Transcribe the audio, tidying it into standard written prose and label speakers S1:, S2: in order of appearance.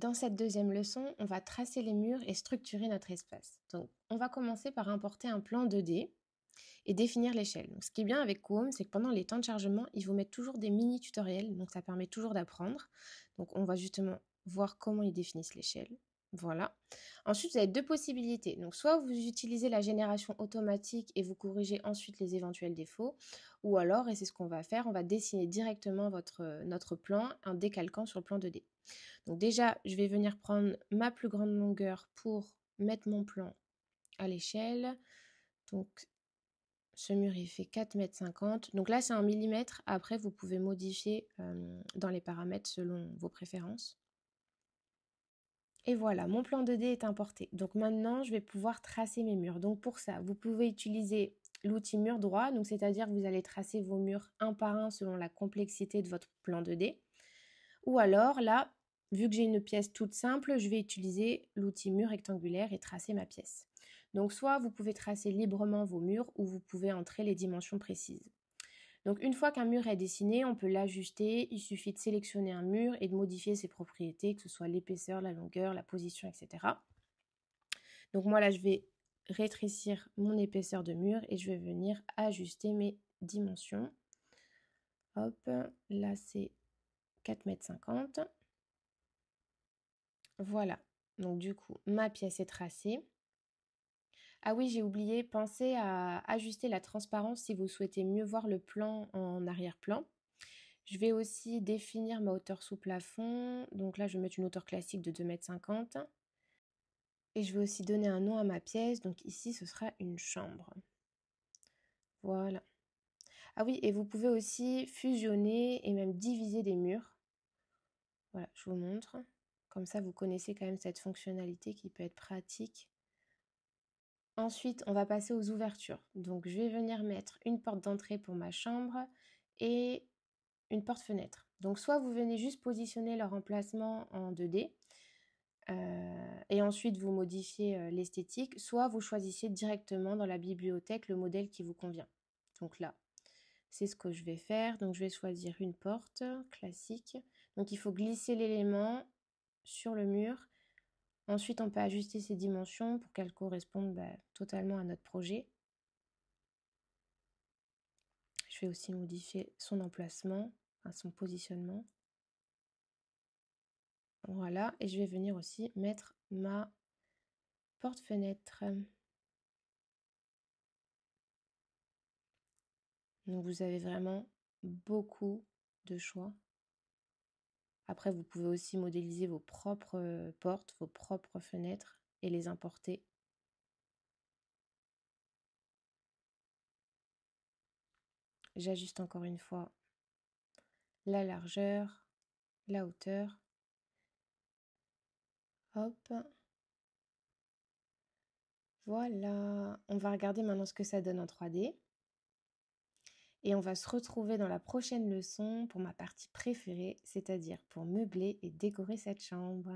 S1: Dans cette deuxième leçon, on va tracer les murs et structurer notre espace. Donc, on va commencer par importer un plan 2D et définir l'échelle. Donc, ce qui est bien avec Chrome, c'est que pendant les temps de chargement, il vous met toujours des mini-tutoriels, donc ça permet toujours d'apprendre. Donc, on va justement voir comment ils définissent l'échelle. Voilà. Ensuite, vous avez deux possibilités. Donc, soit vous utilisez la génération automatique et vous corrigez ensuite les éventuels défauts, ou alors, et c'est ce qu'on va faire, on va dessiner directement notre plan en décalquant sur le plan 2D. Donc déjà, je vais venir prendre ma plus grande longueur pour mettre mon plan à l'échelle. Donc ce mur, il fait 4,50 m. Donc là, c'est en millimètres. Après, vous pouvez modifier dans les paramètres selon vos préférences. Et voilà, mon plan 2D est importé. Donc maintenant, je vais pouvoir tracer mes murs. Donc pour ça, vous pouvez utiliser l'outil mur droit. Donc c'est-à-dire que vous allez tracer vos murs un par un selon la complexité de votre plan 2D. Ou alors là, vu que j'ai une pièce toute simple, je vais utiliser l'outil mur rectangulaire et tracer ma pièce. Donc soit vous pouvez tracer librement vos murs ou vous pouvez entrer les dimensions précises. Donc une fois qu'un mur est dessiné, on peut l'ajuster. Il suffit de sélectionner un mur et de modifier ses propriétés, que ce soit l'épaisseur, la longueur, la position, etc. Donc moi là, je vais rétrécir mon épaisseur de mur et je vais venir ajuster mes dimensions. Hop, là c'est 4,50 m. Voilà, donc du coup, ma pièce est tracée. Ah oui, j'ai oublié, pensez à ajuster la transparence si vous souhaitez mieux voir le plan en arrière-plan. Je vais aussi définir ma hauteur sous plafond. Donc là, je vais mettre une hauteur classique de 2,50 m. Et je vais aussi donner un nom à ma pièce. Donc ici, ce sera une chambre. Voilà. Ah oui, et vous pouvez aussi fusionner et même diviser des murs. Voilà, je vous montre. Comme ça, vous connaissez quand même cette fonctionnalité qui peut être pratique. Ensuite, on va passer aux ouvertures. Donc, je vais venir mettre une porte d'entrée pour ma chambre et une porte-fenêtre. Donc, soit vous venez juste positionner leur emplacement en 2D et ensuite vous modifiez l'esthétique, soit vous choisissez directement dans la bibliothèque le modèle qui vous convient. Donc là, c'est ce que je vais faire. Donc, je vais choisir une porte classique. Donc, il faut glisser l'élément sur le mur. Ensuite, on peut ajuster ses dimensions pour qu'elles correspondent totalement à notre projet. Je vais aussi modifier son emplacement, son positionnement. Voilà, et je vais venir aussi mettre ma porte-fenêtre. Donc vous avez vraiment beaucoup de choix. Après, vous pouvez aussi modéliser vos propres portes, vos propres fenêtres et les importer. J'ajuste encore une fois la largeur, la hauteur. Hop. Voilà. On va regarder maintenant ce que ça donne en 3D. Et on va se retrouver dans la prochaine leçon pour ma partie préférée, c'est-à-dire pour meubler et décorer cette chambre.